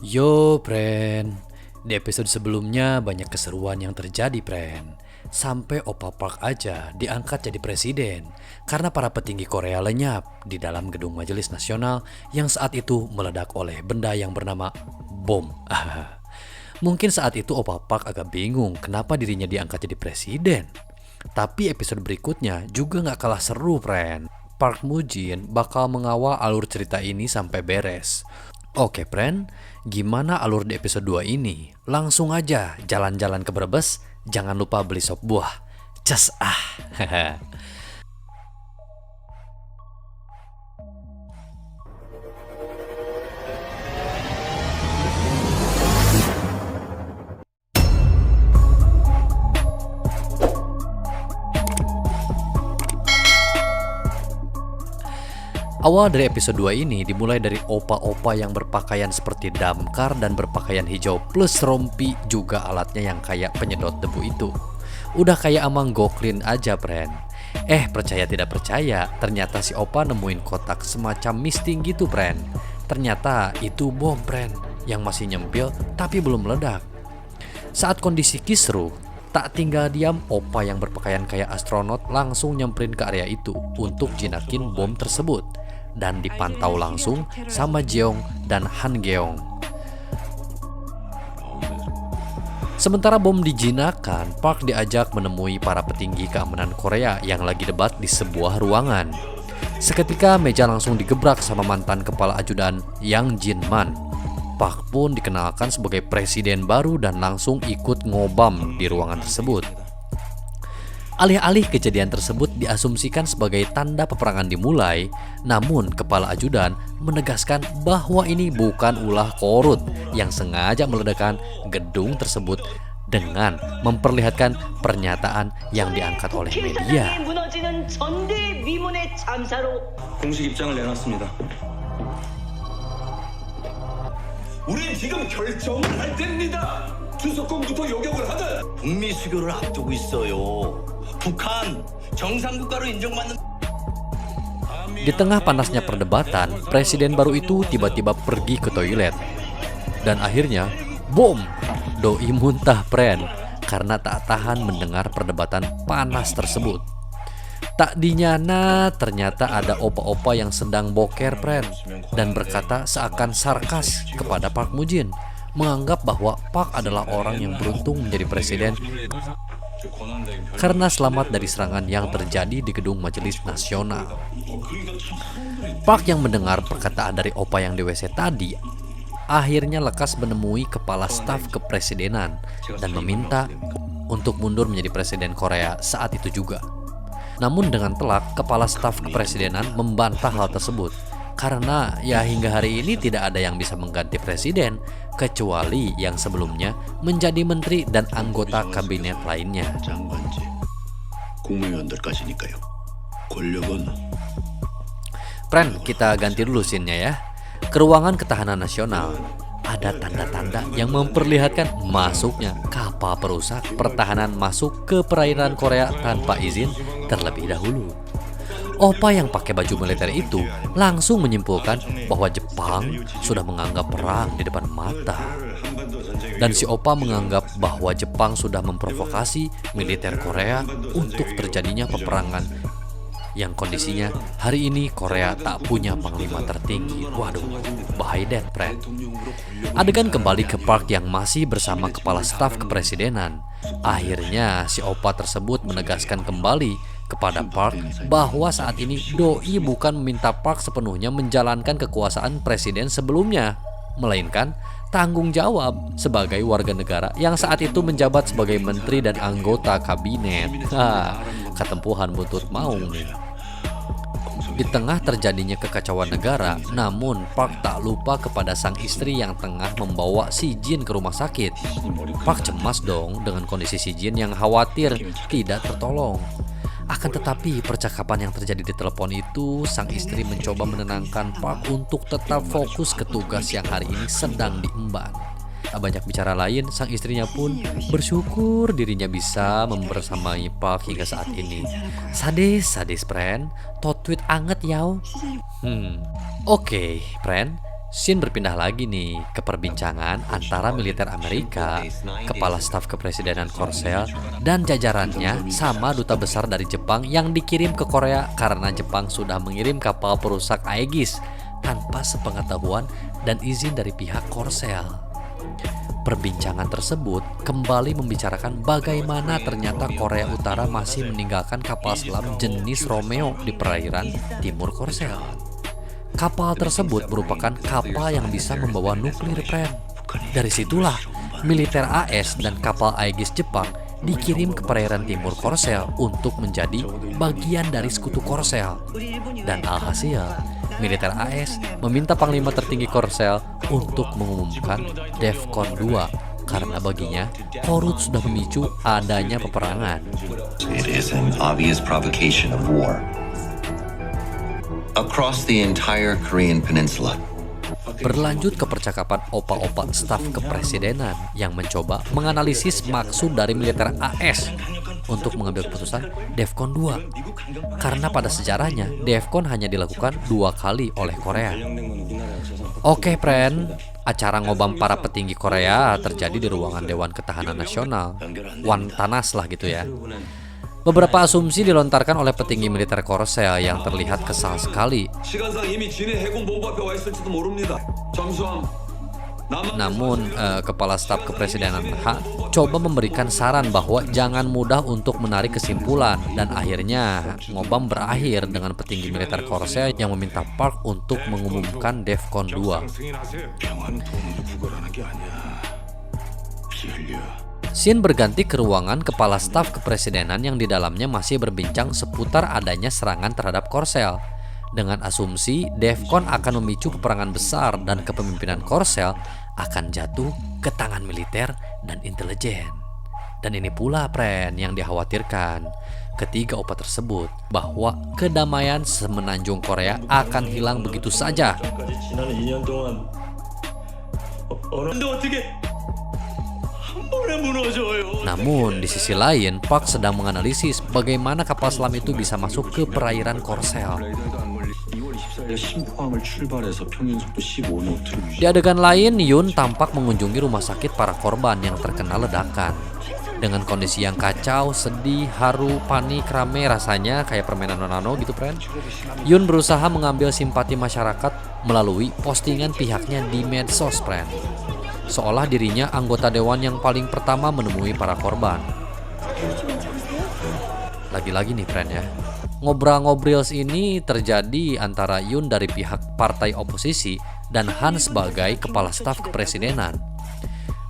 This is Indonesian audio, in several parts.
Yo, Pren. Di episode sebelumnya banyak keseruan yang terjadi, Pren. Sampai Opa Park aja diangkat jadi presiden karena para petinggi Korea lenyap di dalam gedung Majelis Nasional yang saat itu meledak oleh benda yang bernama bom. Mungkin saat itu Opa Park agak bingung kenapa dirinya diangkat jadi presiden. Tapi episode berikutnya juga gak kalah seru, Pren. Park Mujin bakal mengawal alur cerita ini sampai beres. Oke, Pren, gimana alur di episode 2 ini? Langsung aja jalan-jalan ke Brebes, jangan lupa beli sop buah. Cas ah. Awal dari episode 2 ini dimulai dari opa-opa yang berpakaian seperti damkar dan berpakaian hijau plus rompi juga alatnya yang kayak penyedot debu itu. Udah kayak Amang Goklin aja, Pren. Percaya tidak percaya, ternyata si opa nemuin kotak semacam misting gitu, Pren. Ternyata itu bom, Pren, yang masih nyempil tapi belum meledak. Saat kondisi kisruh, tak tinggal diam, opa yang berpakaian kayak astronot langsung nyamperin ke area itu untuk jinakin bom tersebut. Dan dipantau langsung sama Jeong dan Han Geong. Sementara bom dijinakan, Park diajak menemui para petinggi keamanan Korea yang lagi debat di sebuah ruangan. Seketika meja langsung digebrak sama mantan kepala ajudan Yang Jin-man. Park pun dikenalkan sebagai presiden baru dan langsung ikut ngobam di ruangan tersebut. Alih-alih kejadian tersebut diasumsikan sebagai tanda peperangan dimulai, namun kepala ajudan menegaskan bahwa ini bukan ulah korut yang sengaja meledakkan gedung tersebut dengan memperlihatkan pernyataan yang diangkat oleh media. 공식 입장을 내놨습니다. 우린 지금 결정을 할 때입니다. 주석권부터 요격을 하든 북미 수교를 앞두고 있어요. 북한 정상국가로 인정받는. Di tengah panasnya perdebatan, presiden baru itu tiba-tiba pergi ke toilet. Dan akhirnya, bom! Doi muntah, Pren, karena tak tahan mendengar perdebatan panas tersebut. Tak dinyana, ternyata ada opa-opa yang sedang boker, Pren, dan berkata seakan sarkas kepada Park Mujin, menganggap bahwa Park adalah orang yang beruntung menjadi presiden karena selamat dari serangan yang terjadi di gedung Majelis Nasional. Park yang mendengar perkataan dari opa yang di WC tadi akhirnya lekas menemui kepala staf kepresidenan dan meminta untuk mundur menjadi presiden Korea saat itu juga. Namun dengan telak, kepala staf kepresidenan membantah hal tersebut karena ya hingga hari ini tidak ada yang bisa mengganti presiden kecuali yang sebelumnya menjadi menteri dan anggota kabinet lainnya. Pren, kita ganti dulu scene-nya ya. Ke ruangan ketahanan nasional. Ada tanda-tanda yang memperlihatkan masuknya kapal perusak pertahanan masuk ke perairan Korea tanpa izin terlebih dahulu. Opa yang pakai baju militer itu langsung menyimpulkan bahwa Jepang sudah menganggap perang di depan mata. Dan si opa menganggap bahwa Jepang sudah memprovokasi militer Korea untuk terjadinya peperangan yang kondisinya hari ini Korea tak punya panglima tertinggi. Waduh, bahaya deh, Pren. Adegan kembali ke Park yang masih bersama kepala staf kepresidenan. Akhirnya si opa tersebut menegaskan kembali kepada Park bahwa saat ini doi bukan meminta Park sepenuhnya menjalankan kekuasaan presiden sebelumnya, melainkan tanggung jawab sebagai warga negara yang saat itu menjabat sebagai menteri dan anggota kabinet. Ketempuhan buntut maung nih. Di tengah terjadinya kekacauan negara, namun Park tak lupa kepada sang istri yang tengah membawa si Jin ke rumah sakit. Park cemas dong dengan kondisi si Jin yang khawatir tidak tertolong. Akan tetapi percakapan yang terjadi di telepon itu, sang istri mencoba menenangkan Park untuk tetap fokus ke tugas yang hari ini sedang diemban. Tak banyak bicara lain, sang istrinya pun bersyukur dirinya bisa membersamai Park hingga saat ini. Sadis, Pren. Tot tweet anget yau. Oke, Pren. Scene berpindah lagi nih ke perbincangan antara militer Amerika, kepala staf kepresidenan Korsel, dan jajarannya sama duta besar dari Jepang yang dikirim ke Korea karena Jepang sudah mengirim kapal perusak Aegis tanpa sepengetahuan dan izin dari pihak Korsel. Perbincangan tersebut kembali membicarakan bagaimana ternyata Korea Utara masih meninggalkan kapal selam jenis Romeo di perairan timur Korsel. Kapal tersebut merupakan kapal yang bisa membawa nuklir, friend. Dari situlah militer AS dan kapal Aegis Jepang dikirim ke perairan timur Korsel untuk menjadi bagian dari sekutu Korsel. Dan alhasil, militer AS meminta Panglima Tertinggi Korsel untuk mengumumkan DEFCON 2 karena baginya Korut sudah memicu adanya peperangan. It is an obvious provocation of war across the entire Korean Peninsula. Berlanjut ke percakapan opa-opa staf kepresidenan yang mencoba menganalisis maksud dari militer AS untuk mengambil keputusan DEFCON 2. Karena pada sejarahnya DEFCON hanya dilakukan 2 kali oleh Korea. Oke, friend, acara ngobam para petinggi Korea terjadi di ruangan Dewan Ketahanan Nasional, Wantanas lah gitu ya. Beberapa asumsi dilontarkan oleh petinggi militer Korsel yang terlihat kesal sekali. 시간상 이미 진해 해군 본부 앞에 와 있을지도 모릅니다. 잠수함 Namun, Kepala Staf Kepresidenan H coba memberikan saran bahwa jangan mudah untuk menarik kesimpulan, dan akhirnya ngobam berakhir dengan petinggi militer Korsel yang meminta Park untuk mengumumkan DEFCON 2. Scene berganti ke ruangan Kepala Staf Kepresidenan yang di dalamnya masih berbincang seputar adanya serangan terhadap Korsel. Dengan asumsi DEFCON akan memicu peperangan besar dan kepemimpinan Korsel akan jatuh ke tangan militer dan intelijen. Dan ini pula, friend, yang dikhawatirkan ketiga opa tersebut, bahwa kedamaian semenanjung Korea akan hilang begitu saja. 지난 2년 동안 어떻게 한 번에 무너져요. Namun di sisi lain, Park sedang menganalisis bagaimana kapal selam itu bisa masuk ke perairan Korsel. 2월 24일 신포항을 출발해서 평균 속도 15노트를 Di adegan lain, Yun tampak mengunjungi rumah sakit para korban yang terkena ledakan. Dengan kondisi yang kacau, sedih, haru, panik, rame, rasanya kayak permainan nano gitu, friend. Yun berusaha mengambil simpati masyarakat melalui postingan pihaknya di medsos, friend. Seolah dirinya anggota dewan yang paling pertama menemui para korban. Lagi-lagi nih, friend ya. Ngobrol-ngobrol ini terjadi antara Yun dari pihak partai oposisi dan Han sebagai kepala staf kepresidenan.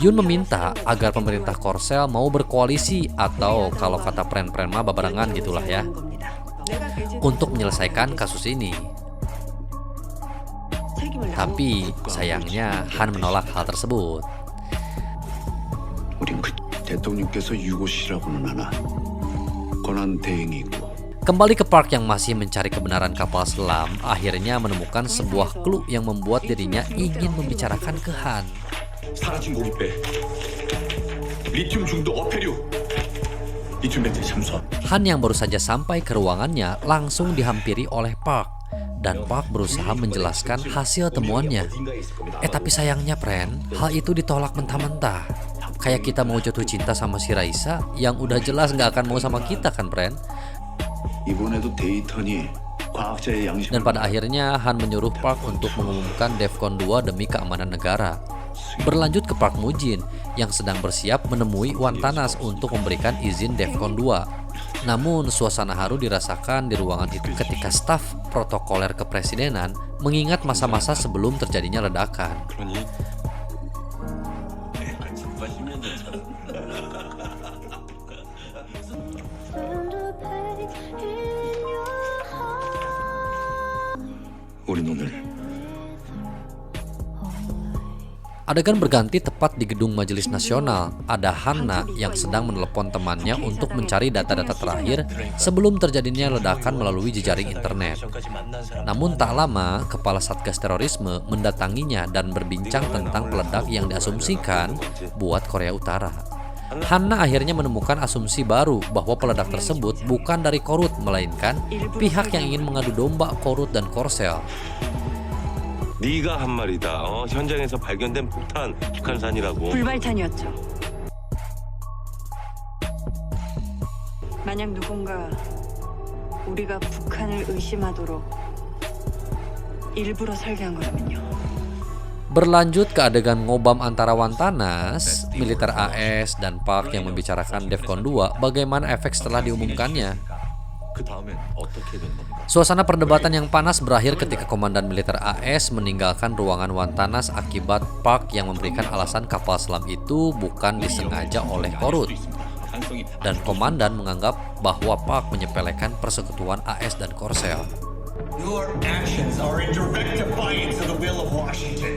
Yun meminta agar pemerintah Korsel mau berkoalisi, atau kalau kata pren-pren mah babarengan gitulah ya, untuk menyelesaikan kasus ini. Tapi sayangnya Han menolak hal tersebut. 우린 그 대통령께서 유고시라고는 하나 권한 대행이 있고 Kembali ke Park yang masih mencari kebenaran kapal selam, akhirnya menemukan sebuah clue yang membuat dirinya ingin membicarakan ke Han. 사라진 고깃배 리튬 중독 어패류 리튬 배터리 잠수함 Han yang baru saja sampai ke ruangannya langsung dihampiri oleh Park, dan Park berusaha menjelaskan hasil temuannya. Tapi sayangnya, friend, hal itu ditolak mentah-mentah. Kayak kita mau jatuh cinta sama si Raisa yang udah jelas nggak akan mau sama kita kan, friend? 이번에도 데이터니 과학자의 양심 Dan pada akhirnya Han menyuruh Park untuk mengumumkan DEFCON 2 demi keamanan negara. Berlanjut ke Park Mujin yang sedang bersiap menemui Wantanas untuk memberikan izin DEFCON 2. Namun suasana haru dirasakan di ruangan itu ketika staf protokoler kepresidenan mengingat masa-masa sebelum terjadinya ledakan. 우린 오늘 Adegan berganti tepat di gedung Majelis Nasional. Ada Hanna yang sedang menelepon temannya untuk mencari data-data terakhir sebelum terjadinya ledakan melalui jejaring internet. Namun tak lama, Kepala Satgas Terorisme mendatanginya dan berbincang tentang peledak yang diasumsikan buat Korea Utara. Hanna akhirnya menemukan asumsi baru bahwa peledak tersebut bukan dari Korut, melainkan pihak yang ingin mengadu domba Korut dan Korsel. 네가 한 말이다. 현장에서 발견된 폭탄 북한산이라고. 불발탄이었죠. 만약 누군가 우리가 북한을 의심하도록 일부러 설계한 거라면요. Berlanjut ke adegan ngobam antara Wantanas, militer AS dan PAK yang membicarakan DEFCON 2 bagaimana efek setelah diumumkannya. 그 다음엔 어떻게 된 겁니까? Suasana perdebatan yang panas berakhir ketika komandan militer AS meninggalkan ruangan Wantanas akibat PAK yang memberikan alasan kapal selam itu bukan disengaja oleh Korut. Dan komandan menganggap bahwa PAK menyepelekan persekutuan AS dan Korsel. Your actions are in direct defiance of the will of Washington.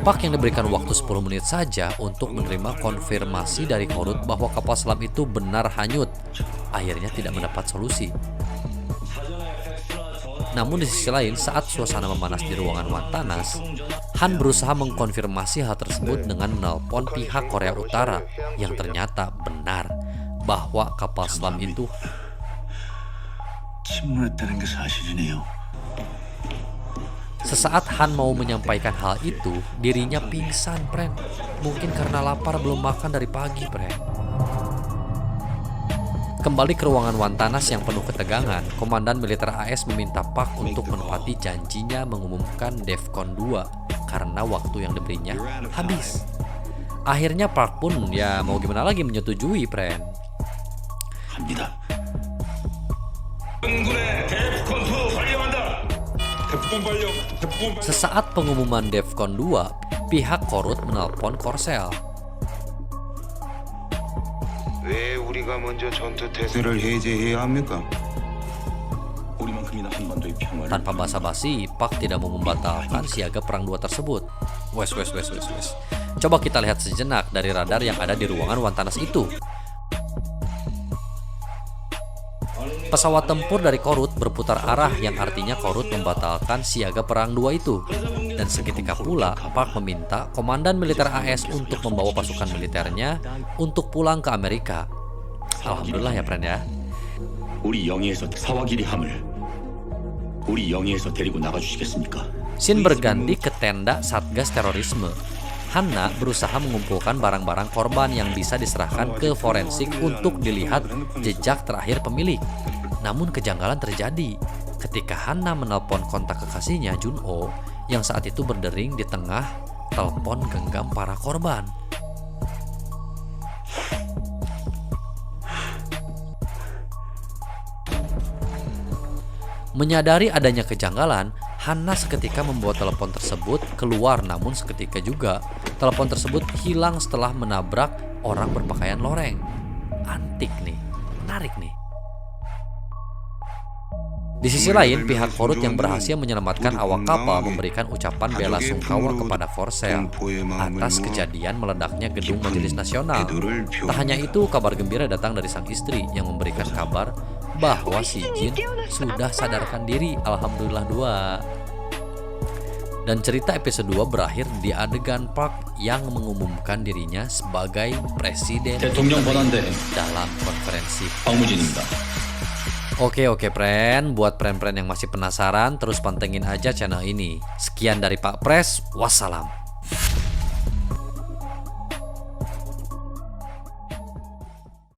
PAK yang diberikan waktu 10 menit saja untuk menerima konfirmasi dari Korut bahwa kapal selam itu benar hanyut, akhirnya tidak mendapat solusi. Namun di sisi lain, saat suasana memanas di ruangan Wantanas, Han berusaha mengkonfirmasi hal tersebut dengan menelpon pihak Korea Utara yang ternyata benar bahwa kapal selam itu 침몰했다는 게 사실이네요. Sesaat Han mau menyampaikan hal itu, dirinya pingsan, Pren. Mungkin karena lapar belum makan dari pagi, Pren. Kembali ke ruangan Wantanas yang penuh ketegangan, komandan militer AS meminta PAK untuk menepati janjinya mengumumkan DEFCON 2 karena waktu yang diberinya habis. Akhirnya PAK pun ya mau gimana lagi menyetujui, Pren. 합니다. 군의 대북권 2 발령한다. 대북권 발령. 대북권 발령. Sesaat pengumuman DEFCON 2, pihak Korut menelpon Korsel. 왜 우리가 먼저 전투 태세를 해제해야 합니까? 우리만큼이나 한반도의 평화를 Tanpa basa-basi, PAK tidak mau membatalkan siaga perang 2 tersebut. Wes. Coba kita lihat sejenak dari radar yang ada di ruangan Wantanas itu. Pesawat tempur dari Korut berputar arah yang artinya Korut membatalkan siaga perang 2 itu. Dan seketika pula, PAK meminta komandan militer AS untuk membawa pasukan militernya untuk pulang ke Amerika. Alhamdulillah ya, Pren ya. 우리 영해에서 사와기리 함을 우리 영해에서 데리고 나가 주시겠습니까? Scene berganti ke tenda Satgas Terorisme. Hanna berusaha mengumpulkan barang-barang korban yang bisa diserahkan ke forensik untuk dilihat jejak terakhir pemilik. Namun kejanggalan terjadi ketika Hanna menelpon kontak kekasihnya Junho yang saat itu berdering di tengah telepon genggam para korban. Menyadari adanya kejanggalan, Hanna seketika membawa telepon tersebut keluar, namun seketika juga telepon tersebut hilang setelah menabrak orang berpakaian loreng. Antik nih, menarik nih. Di sisi lain, pihak Korut yang berhasil menyelamatkan awak kapal memberikan ucapan bela sungkawa kepada Korsel atas kejadian meledaknya gedung Majelis Nasional. Tak hanya itu, kabar gembira datang dari sang istri yang memberikan kabar bahwa si Jin sudah sadarkan diri. Alhamdulillah 2. Dan cerita episode 2 berakhir di adegan PAK yang mengumumkan dirinya sebagai presiden 대통령 권한대 dalam konferensi. 박무진입니다. Oke, Pren. Buat Pren-Pren yang masih penasaran, terus pantengin aja channel ini. Sekian dari Pak Pres, wassalam.